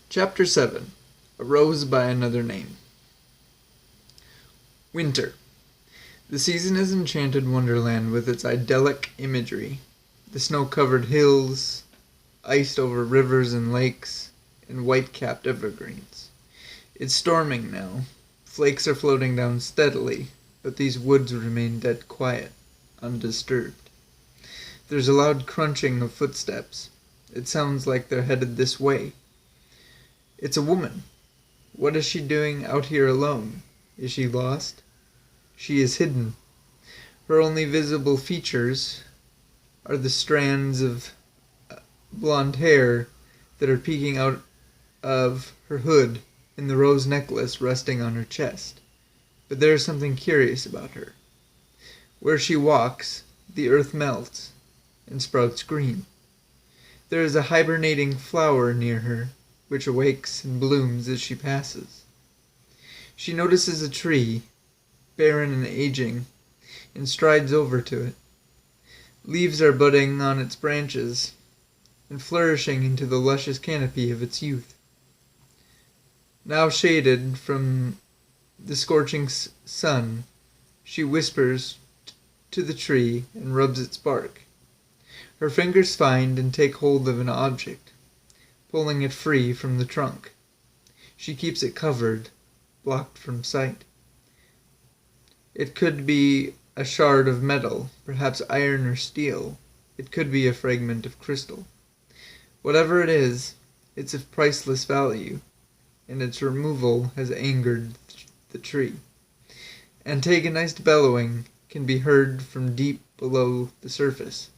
Chapter 7. A Rose by Another Name. Winter. The season has enchanted Wonderland with its idyllic imagery. The snow-covered hills, iced over rivers and lakes, and white-capped evergreens. It's storming now. Flakes are floating down steadily, but these woods remain dead quiet, undisturbed. There's a loud crunching of footsteps. It sounds like they're headed this way. It's a woman. What is she doing out here alone? Is she lost? She is hidden. Her only visible features are the strands of blonde hair that are peeking out of her hood and the rose necklace resting on her chest. But there is something curious about her. Where she walks, the earth melts and sprouts green. There is a hibernating flower near her, which awakes and blooms as she passes. She notices a tree, barren and aging, and strides over to it. Leaves are budding on its branches and flourishing into the luscious canopy of its youth. Now shaded from the scorching sun, she whispers to the tree and rubs its bark. Her fingers find and take hold of an object, pulling it free from the trunk. She keeps it covered, blocked from sight. It could be a shard of metal, perhaps iron or steel. It could be a fragment of crystal. Whatever it is, it's of priceless value, and its removal has angered the tree. Antagonized bellowing can be heard from deep below the surface.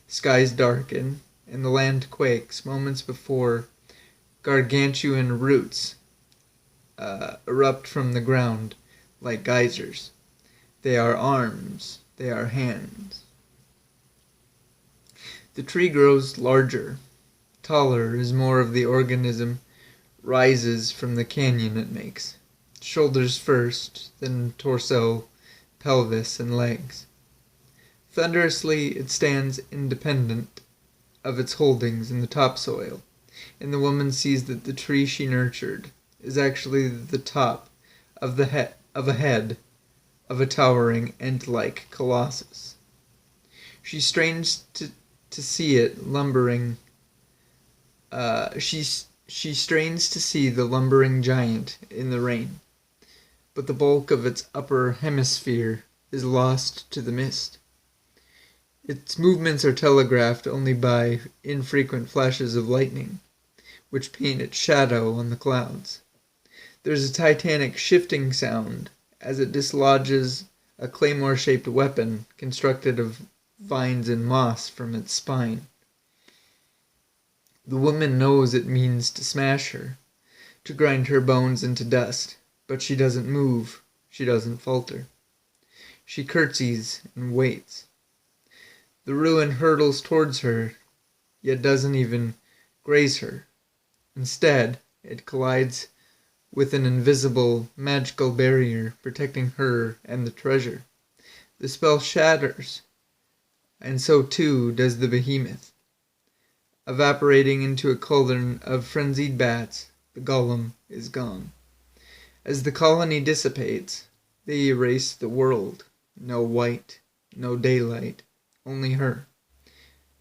Skies darken, and the land quakes moments before gargantuan roots erupt from the ground like geysers. They are arms, they are hands. The tree grows larger, taller as more of the organism rises from the canyon it makes. Shoulders first, then torso, pelvis, and legs. Thunderously it stands independent of its holdings in the topsoil, and the woman sees that the tree she nurtured is actually the top of the head of a towering ant-like colossus. She strains to see it lumbering. She strains to see the lumbering giant in the rain, but the bulk of its upper hemisphere is lost to the mist. Its movements are telegraphed only by infrequent flashes of lightning, which paint its shadow on the clouds. There's a titanic shifting sound as it dislodges a claymore-shaped weapon constructed of vines and moss from its spine. The woman knows it means to smash her, to grind her bones into dust, but she doesn't move, she doesn't falter. She curtsies and waits. The ruin hurtles towards her, yet doesn't even graze her. Instead, it collides with an invisible, magical barrier protecting her and the treasure. The spell shatters, and so too does the behemoth. Evaporating into a cauldron of frenzied bats, the golem is gone. As the colony dissipates, they erase the world. No white, no daylight. Only her.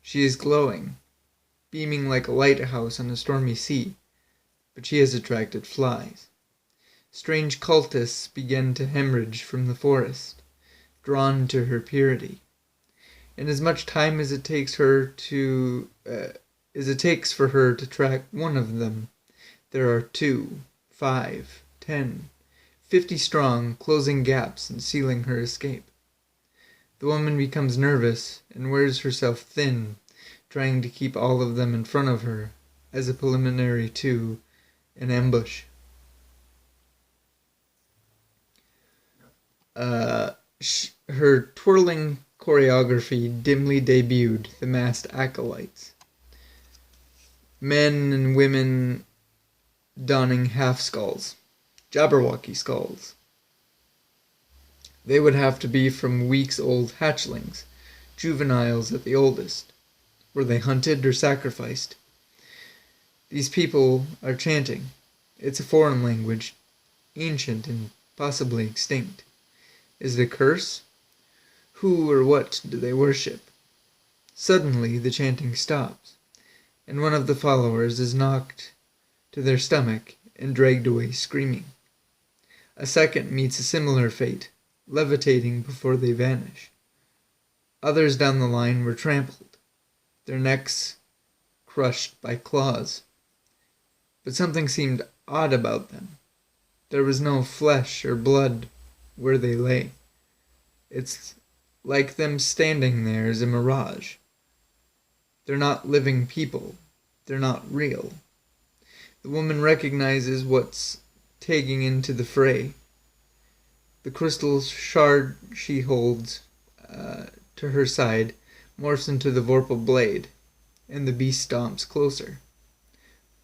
She is glowing, beaming like a lighthouse on a stormy sea, but she has attracted flies. Strange cultists begin to hemorrhage from the forest, drawn to her purity. And as much time as it takes for her to track one of them, there are 2, 5, 10, 50 strong, closing gaps and sealing her escape. The woman becomes nervous and wears herself thin, trying to keep all of them in front of her as a preliminary to an ambush. Her twirling choreography dimly debuted the masked acolytes. Men and women donning half-skulls, Jabberwocky skulls. They would have to be from weeks-old hatchlings, juveniles at the oldest. Were they hunted or sacrificed? These people are chanting. It's a foreign language, ancient and possibly extinct. Is it a curse? Who or what do they worship? Suddenly the chanting stops, and one of the followers is knocked to their stomach and dragged away screaming. A second meets a similar fate, levitating before they vanish. Others down the line were trampled, their necks crushed by claws. But something seemed odd about them. There was no flesh or blood where they lay. It's like them standing there is a mirage. They're not living people. They're not real. The woman recognizes what's taking into the fray. The crystal shard she holds to her side morphs into the vorpal blade, and the beast stomps closer.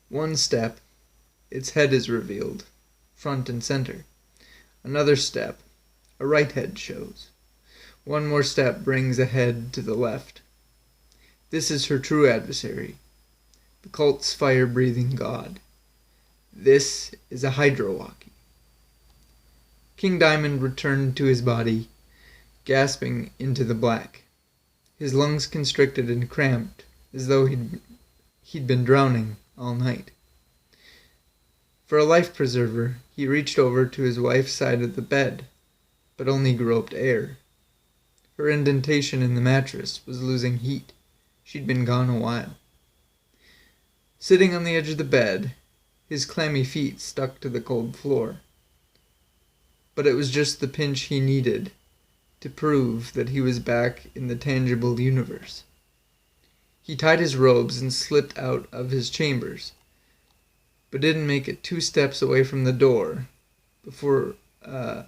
One step, its head is revealed, front and center. Another step, a right head shows. One more step brings a head to the left. This is her true adversary, the cult's fire-breathing god. This is a Hydrowalkie. King Diamond returned to his body, gasping into the black. His lungs constricted and cramped, as though he'd been drowning all night. For a life preserver, he reached over to his wife's side of the bed, but only groped air. Her indentation in the mattress was losing heat. She'd been gone a while. Sitting on the edge of the bed, his clammy feet stuck to the cold floor. But it was just the pinch he needed to prove that he was back in the tangible universe. He tied his robes and slipped out of his chambers, but didn't make it 2 steps away from the door before a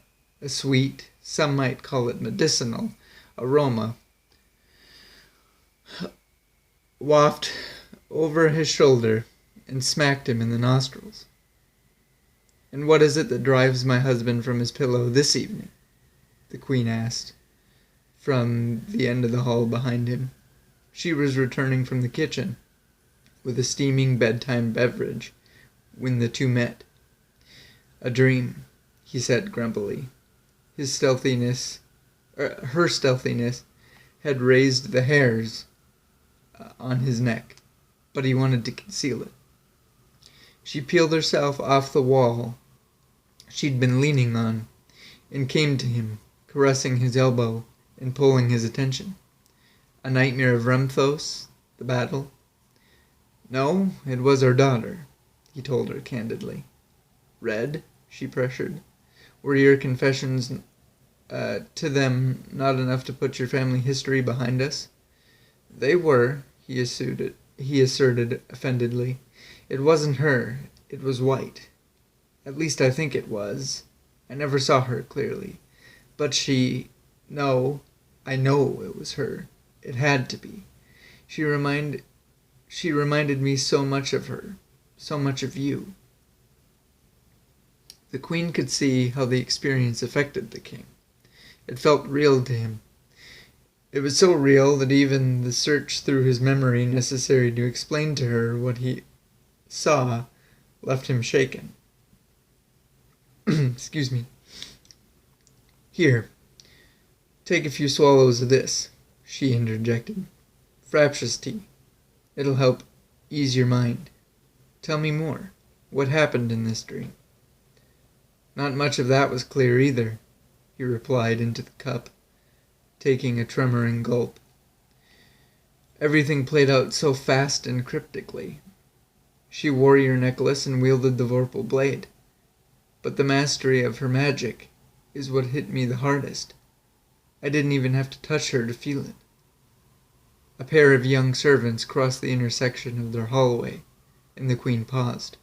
sweet, some might call it medicinal, aroma wafted over his shoulder and smacked him in the nostrils. "And what is it that drives my husband from his pillow this evening?" the Queen asked, from the end of the hall behind him. She was returning from the kitchen with a steaming bedtime beverage when the two met. "A dream," he said grumpily. Her stealthiness had raised the hairs on his neck, but he wanted to conceal it. She peeled herself off the wall she'd been leaning on and came to him, caressing his elbow and pulling his attention. "A nightmare of Remthos, the battle?" "No, it was our daughter," he told her candidly. "Red?" she pressured. "Were your confessions to them not enough to put your family history behind us?" "They were," he asserted offendedly. "It wasn't her. It was White. At least I think it was. I never saw her clearly. But no, I know it was her. It had to be. She reminded me so much of her, so much of you." The Queen could see how the experience affected the king. It felt real to him. It was so real that even the search through his memory necessary to explain to her what he saw left him shaken. "Excuse me. Here, take a few swallows of this," she interjected. "Fraptious tea. It'll help ease your mind. Tell me more. What happened in this dream?" "Not much of that was clear either," he replied into the cup, taking a tremoring gulp. "Everything played out so fast and cryptically. She wore your necklace and wielded the vorpal blade. But the mastery of her magic is what hit me the hardest. I didn't even have to touch her to feel it." A pair of young servants crossed the intersection of their hallway, and the Queen paused.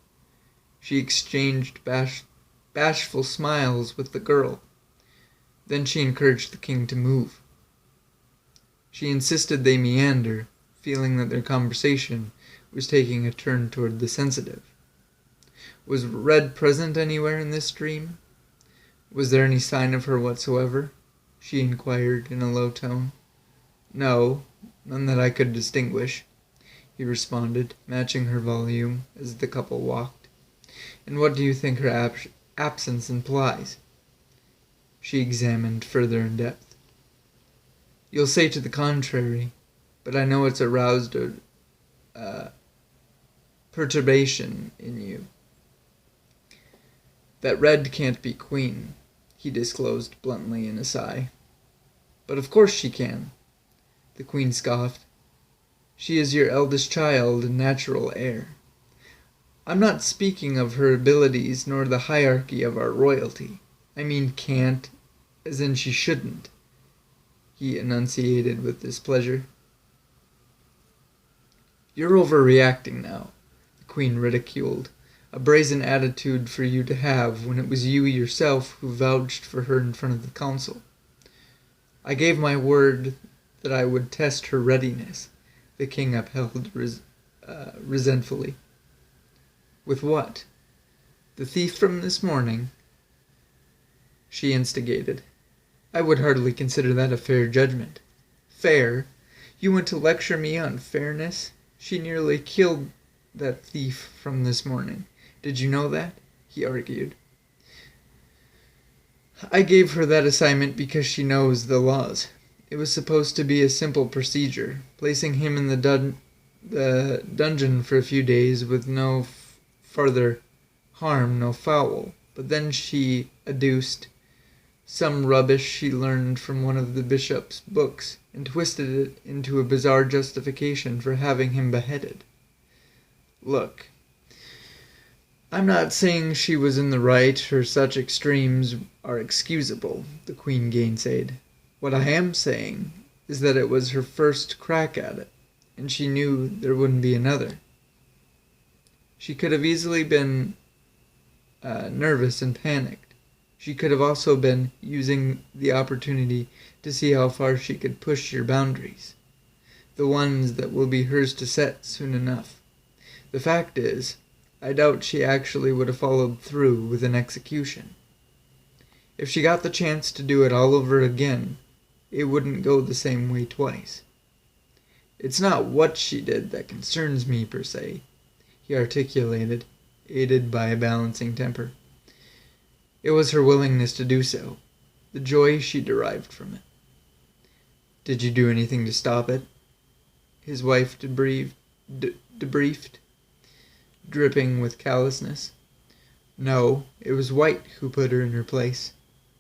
She exchanged bashful smiles with the girl. Then she encouraged the king to move. She insisted they meander, feeling that their conversation was taking a turn toward the sensitive. "Was Red present anywhere in this dream? Was there any sign of her whatsoever?" she inquired in a low tone. "No, none that I could distinguish." he responded, matching her volume as the couple walked. And what do you think her absence implies? She examined further in depth. You'll say to the contrary, but I know it's aroused a perturbation in you. That Red can't be queen, he disclosed bluntly in a sigh. But of course she can, the queen scoffed. She is your eldest child and natural heir. I'm not speaking of her abilities nor the hierarchy of our royalty. I mean can't, as in she shouldn't, he enunciated with displeasure. You're overreacting now, the queen ridiculed. A brazen attitude for you to have when it was you yourself who vouched for her in front of the council. I gave my word that I would test her readiness, the king upheld resentfully. With what? The thief from this morning? She instigated. I would hardly consider that a fair judgment. Fair? You want to lecture me on fairness? She nearly killed that thief from this morning. Did you know that? He argued. I gave her that assignment because she knows the laws. It was supposed to be a simple procedure, placing him in the dungeon for a few days with no further harm, no foul. But then she adduced some rubbish she learned from one of the bishop's books and twisted it into a bizarre justification for having him beheaded. Look, I'm not saying she was in the right or such extremes are excusable, the queen gainsaid. What I am saying is that it was her first crack at it, and she knew there wouldn't be another. She could have easily been nervous and panicked. She could have also been using the opportunity to see how far she could push your boundaries, the ones that will be hers to set soon enough. The fact is, I doubt she actually would have followed through with an execution. If she got the chance to do it all over again, it wouldn't go the same way twice. It's not what she did that concerns me per se, he articulated, aided by a balancing temper. It was her willingness to do so, the joy she derived from it. Did you do anything to stop it? His wife debriefed, dripping with callousness. No, it was White who put her in her place,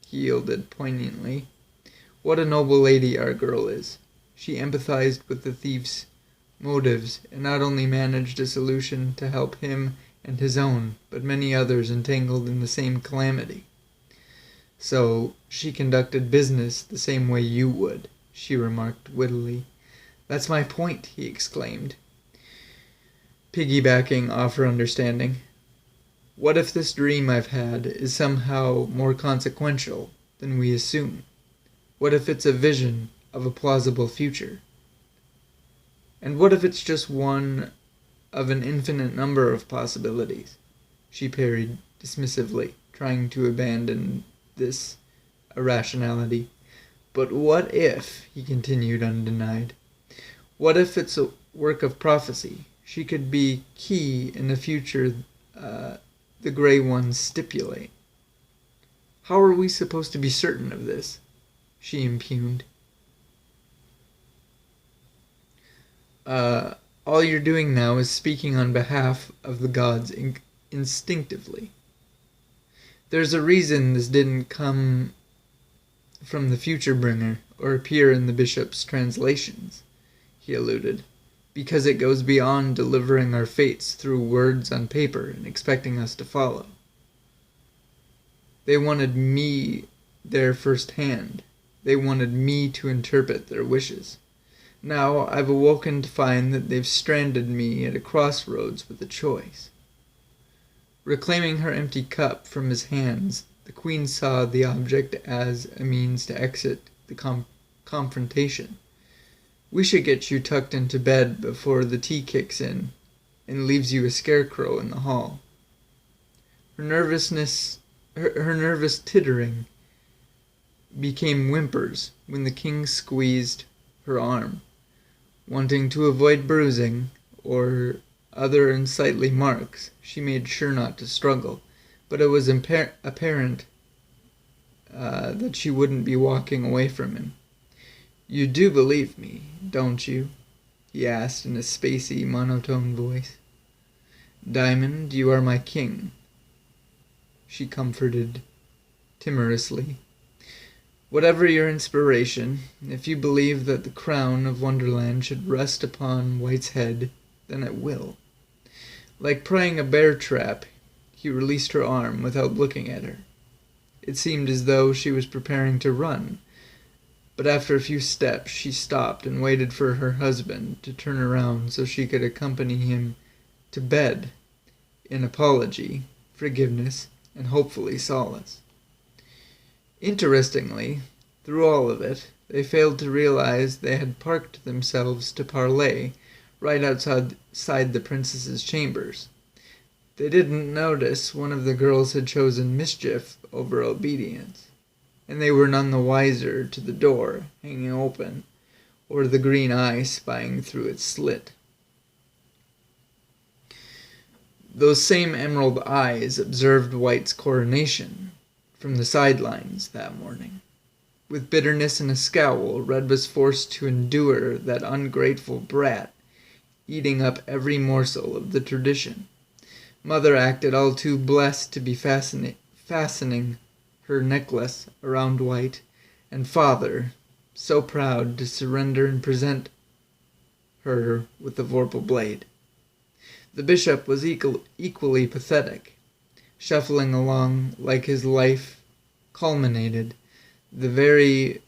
he yielded poignantly. What a noble lady our girl is. She empathized with the thief's motives and not only managed a solution to help him and his own, but many others entangled in the same calamity. So she conducted business the same way you would, she remarked wittily. That's my point, he exclaimed, piggybacking off her understanding. What if this dream I've had is somehow more consequential than we assume? What if it's a vision of a plausible future? And what if it's just one of an infinite number of possibilities? She parried dismissively, trying to abandon this irrationality. But what if, he continued undenied, what if it's a work of prophecy? She could be key in the future the Grey Ones stipulate. How are we supposed to be certain of this? She impugned. All you're doing now is speaking on behalf of the gods instinctively. There's a reason this didn't come from the future bringer or appear in the bishop's translations, he alluded, because it goes beyond delivering our fates through words on paper and expecting us to follow. They wanted me there firsthand. They wanted me to interpret their wishes. Now I've awoken to find that they've stranded me at a crossroads with a choice. Reclaiming her empty cup from his hands, the queen saw the object as a means to exit the confrontation. We should get you tucked into bed before the tea kicks in and leaves you a scarecrow in the hall. Her nervous tittering became whimpers when the king squeezed her arm. Wanting to avoid bruising, or other unsightly marks, she made sure not to struggle, but it was apparent that she wouldn't be walking away from him. "You do believe me, don't you?" he asked in a spacey, monotone voice. "Diamond, you are my king," she comforted timorously. "Whatever your inspiration, if you believe that the crown of Wonderland should rest upon White's head, then it will." Like prying a bear trap, he released her arm without looking at her. It seemed as though she was preparing to run, but after a few steps she stopped and waited for her husband to turn around so she could accompany him to bed, in apology, forgiveness, and hopefully solace. Interestingly, through all of it, they failed to realize they had parked themselves to parley right outside the princess's chambers. They didn't notice one of the girls had chosen mischief over obedience, and they were none the wiser to the door hanging open or the green eye spying through its slit. Those same emerald eyes observed White's coronation from the sidelines that morning. With bitterness and a scowl, Red was forced to endure that ungrateful brat eating up every morsel of the tradition. Mother acted all too blessed to be fastening her necklace around White, and Father so proud to surrender and present her with the vorpal blade. The bishop was equally pathetic, shuffling along like his life culminated the very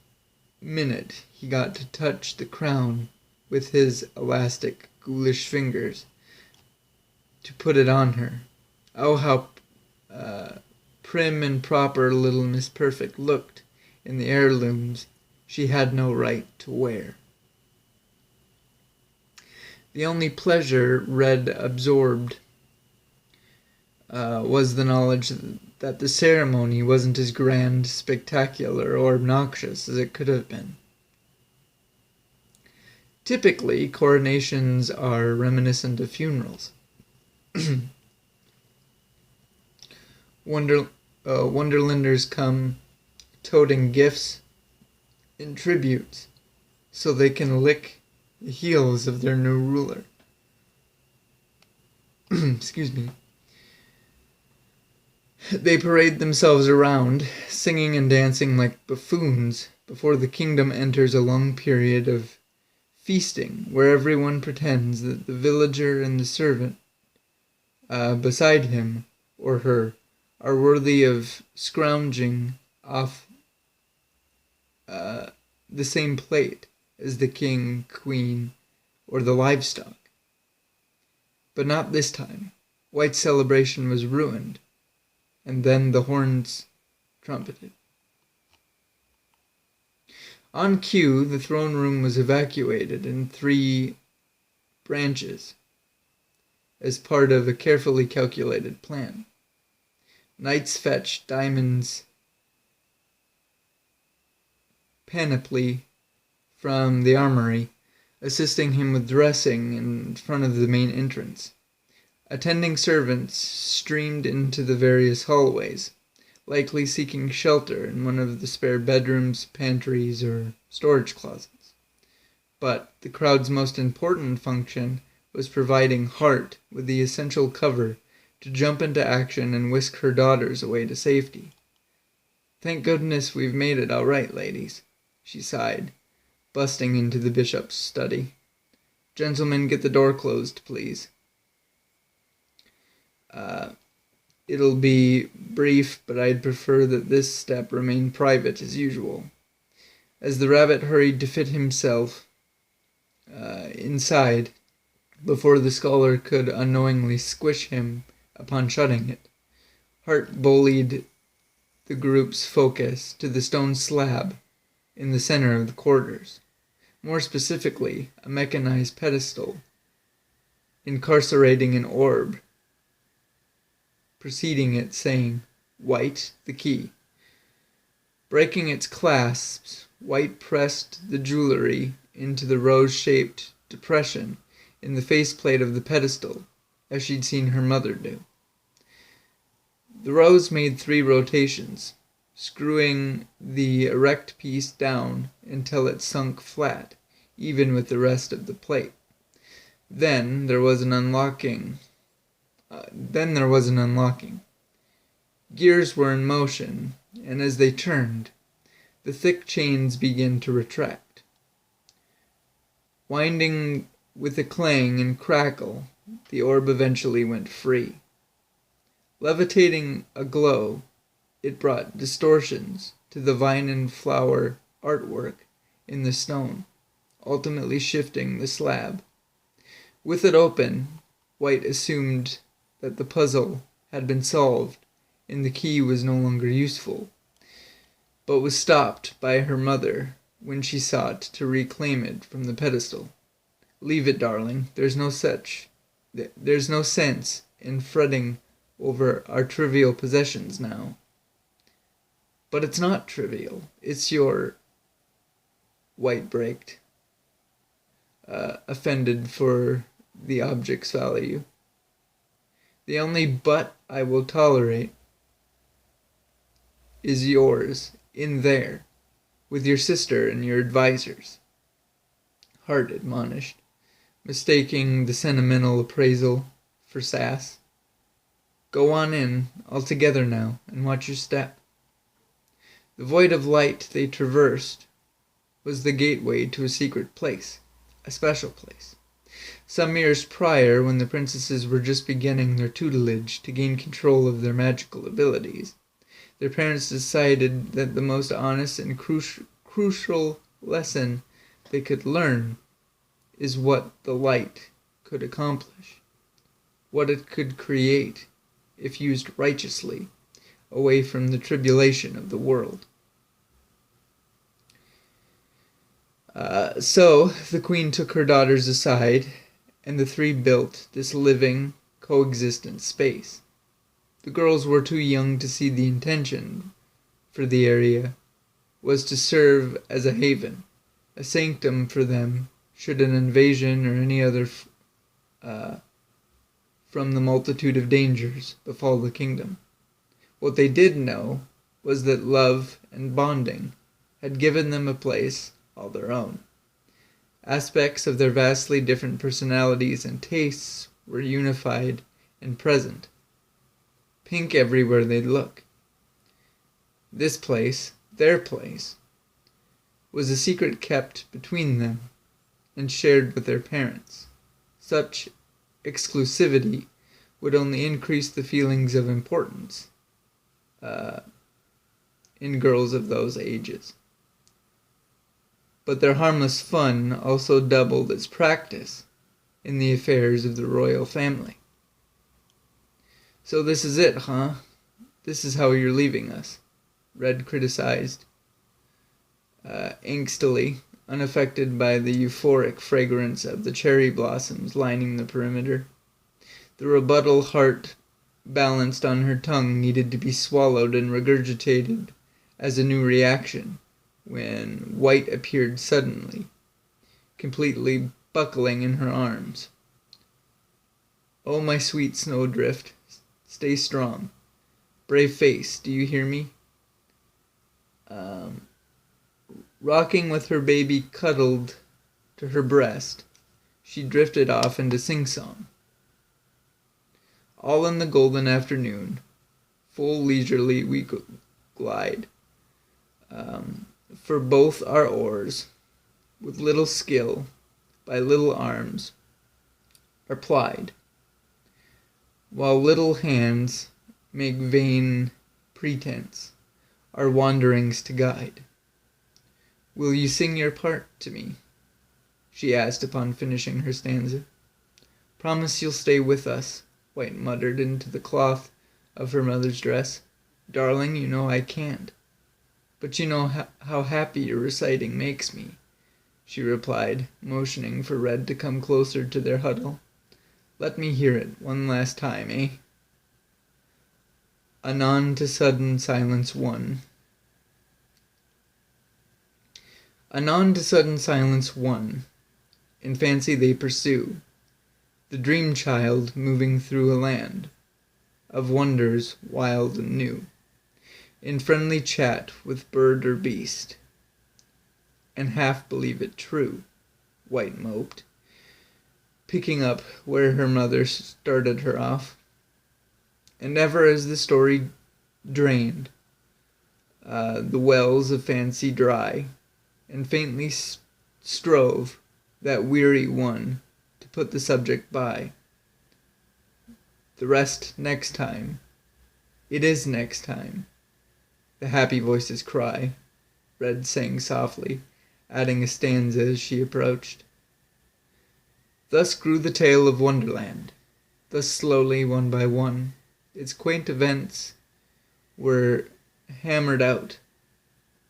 minute he got to touch the crown with his elastic, ghoulish fingers to put it on her. Oh, how prim and proper little Miss Perfect looked in the heirlooms she had no right to wear. The only pleasure Red absorbed was the knowledge that the ceremony wasn't as grand, spectacular, or obnoxious as it could have been. Typically, coronations are reminiscent of funerals. Wonderlanders come toting gifts and tributes so they can lick the heels of their new ruler. Excuse me. They parade themselves around, singing and dancing like buffoons before the kingdom enters a long period of feasting where everyone pretends that the villager and the servant beside him or her are worthy of scrounging off the same plate as the king, queen, or the livestock. But not this time. White's celebration was ruined, and then the horns trumpeted. On cue, the throne room was evacuated in 3 branches as part of a carefully calculated plan. Knights fetched Diamond's panoply from the armory, assisting him with dressing in front of the main entrance. Attending servants streamed into the various hallways, likely seeking shelter in one of the spare bedrooms, pantries, or storage closets. But the crowd's most important function was providing Hart with the essential cover to jump into action and whisk her daughters away to safety. "Thank goodness we've made it all right, ladies," she sighed, busting into the bishop's study. "Gentlemen, get the door closed, please. It'll be brief, but I'd prefer that this step remain private as usual." As the rabbit hurried to fit himself inside before the scholar could unknowingly squish him upon shutting it, Hart bullied the group's focus to the stone slab in the center of the quarters, more specifically a mechanized pedestal incarcerating an orb preceding it, saying, "White, the key." Breaking its clasps, White pressed the jewelry into the rose-shaped depression in the faceplate of the pedestal, as she'd seen her mother do. The rose made 3 rotations, screwing the erect piece down until it sunk flat, even with the rest of the plate. Then there was an unlocking. Gears were in motion, and as they turned, the thick chains began to retract. Winding with a clang and crackle, the orb eventually went free. Levitating aglow, it brought distortions to the vine and flower artwork in the stone, ultimately shifting the slab. With it open, White assumed that the puzzle had been solved and the key was no longer useful, but was stopped by her mother when she sought to reclaim it from the pedestal. "Leave it, darling. There's no sense in fretting over our trivial possessions now." "But it's not trivial. It's your—" White braked, offended for the object's value. "The only but I will tolerate is yours, in there, with your sister and your advisors," Hart admonished, mistaking the sentimental appraisal for sass. "Go on in, all together now, and watch your step." The void of light they traversed was the gateway to a secret place, a special place. Some years prior, when the princesses were just beginning their tutelage to gain control of their magical abilities, their parents decided that the most honest and crucial lesson they could learn is what the light could accomplish, what it could create if used righteously, away from the tribulation of the world. So the queen took her daughters aside, and the 3 built this living, coexistent space. The girls were too young to see the intention for the area was to serve as a haven, a sanctum for them should an invasion or any other from the multitude of dangers befall the kingdom. What they did know was that love and bonding had given them a place all their own. Aspects of their vastly different personalities and tastes were unified and present, pink everywhere they'd look. This place, their place, was a secret kept between them and shared with their parents. Such exclusivity would only increase the feelings of importance in girls of those ages. But their harmless fun also doubled as practice in the affairs of the royal family. "So this is it, huh? This is how you're leaving us," Red criticized, angstily, unaffected by the euphoric fragrance of the cherry blossoms lining the perimeter. The rebuttal Hart balanced on her tongue needed to be swallowed and regurgitated as a new reaction when White appeared suddenly, completely buckling in her arms. "Oh, my sweet snowdrift, stay strong. Brave face, do you hear me?" Rocking with her baby cuddled to her breast, she drifted off into sing-song. All in the golden afternoon, full leisurely we glide, for both our oars, with little skill, by little arms, are plied, while little hands make vain pretense our wanderings to guide. "Will you sing your part to me?" she asked upon finishing her stanza. "Promise you'll stay with us," White muttered into the cloth of her mother's dress. "Darling, you know I can't. But you know how happy your reciting makes me," she replied, motioning for Red to come closer to their huddle. "Let me hear it one last time, eh?" Anon to sudden silence one. Anon to sudden silence one. In fancy they pursue the dream child moving through a land of wonders wild and new, in friendly chat with bird or beast, and half believe it true, White moped, picking up where her mother started her off. And ever as the story drained, the wells of fancy dry, and faintly strove that weary one to put the subject by. The rest next time. It is next time. The happy voices cry. Red sang softly, adding a stanza as she approached. Thus grew the tale of Wonderland. Thus slowly, one by one, its quaint events were hammered out.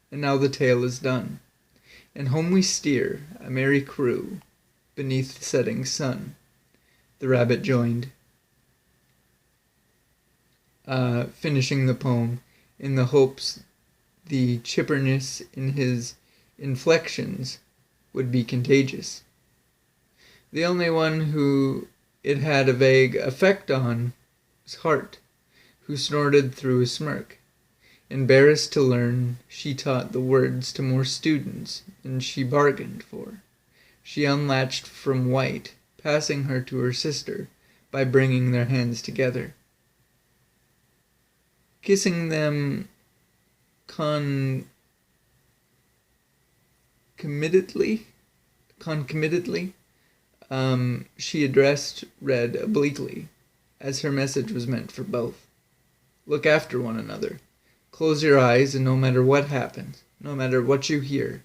And now the tale is done. And home we steer, a merry crew, beneath the setting sun. The rabbit joined, finishing the poem in the hopes the chipperness in his inflections would be contagious. The only one who it had a vague effect on was Hart, who snorted through a smirk. Embarrassed to learn, she taught the words to more students than she bargained for. She unlatched from White, passing her to her sister by bringing their hands together. Kissing them concomitantly, she addressed Red obliquely, as her message was meant for both. Look after one another. Close your eyes, and no matter what happens, no matter what you hear,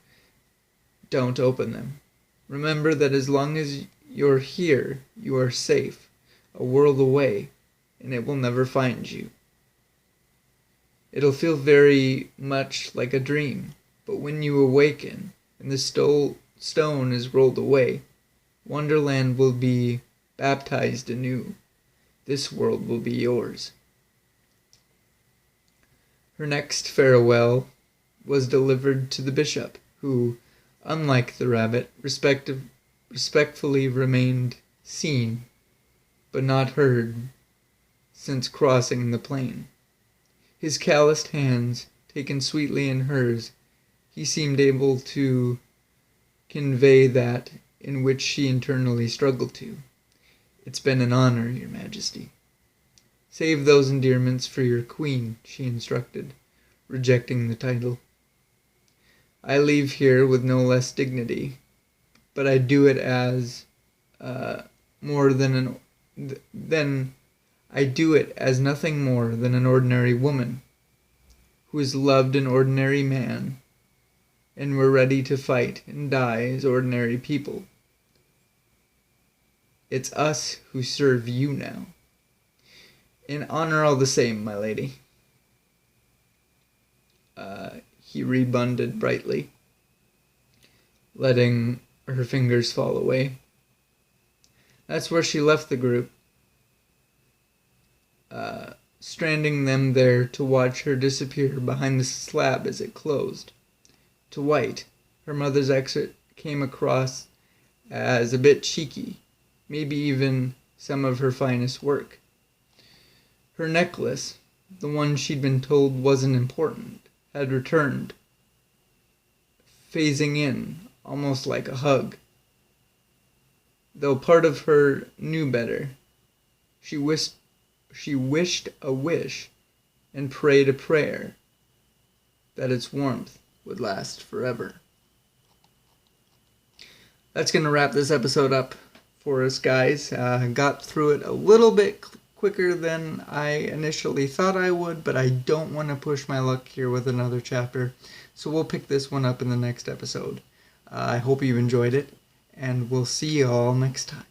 don't open them. Remember that as long as you're here, you are safe, a world away, and it will never find you. It'll feel very much like a dream, but when you awaken, and the stone is rolled away, Wonderland will be baptized anew. This world will be yours. Her next farewell was delivered to the bishop, who, unlike the rabbit, respectfully remained seen, but not heard, since crossing the plain. His calloused hands taken sweetly in hers, he seemed able to convey that in which she internally struggled to. It's been an honor, Your Majesty. Save those endearments for your queen, she instructed, rejecting the title. I leave here with no less dignity, but I do it as I do it as nothing more than an ordinary woman who has loved an ordinary man, and were ready to fight and die as ordinary people. It's us who serve you now. In honor all the same, my lady. He rebunded brightly, letting her fingers fall away. That's where she left the group, stranding them there to watch her disappear behind the slab as it closed. To White, her mother's exit came across as a bit cheeky, maybe even some of her finest work. Her necklace, the one she'd been told wasn't important, had returned, phasing in, almost like a hug. Though part of her knew better, she wished a wish and prayed a prayer that its warmth would last forever. That's going to wrap this episode up for us, guys. Got through it a little bit quicker than I initially thought I would, but I don't want to push my luck here with another chapter, so we'll pick this one up in the next episode. I hope you enjoyed it, and we'll see you all next time.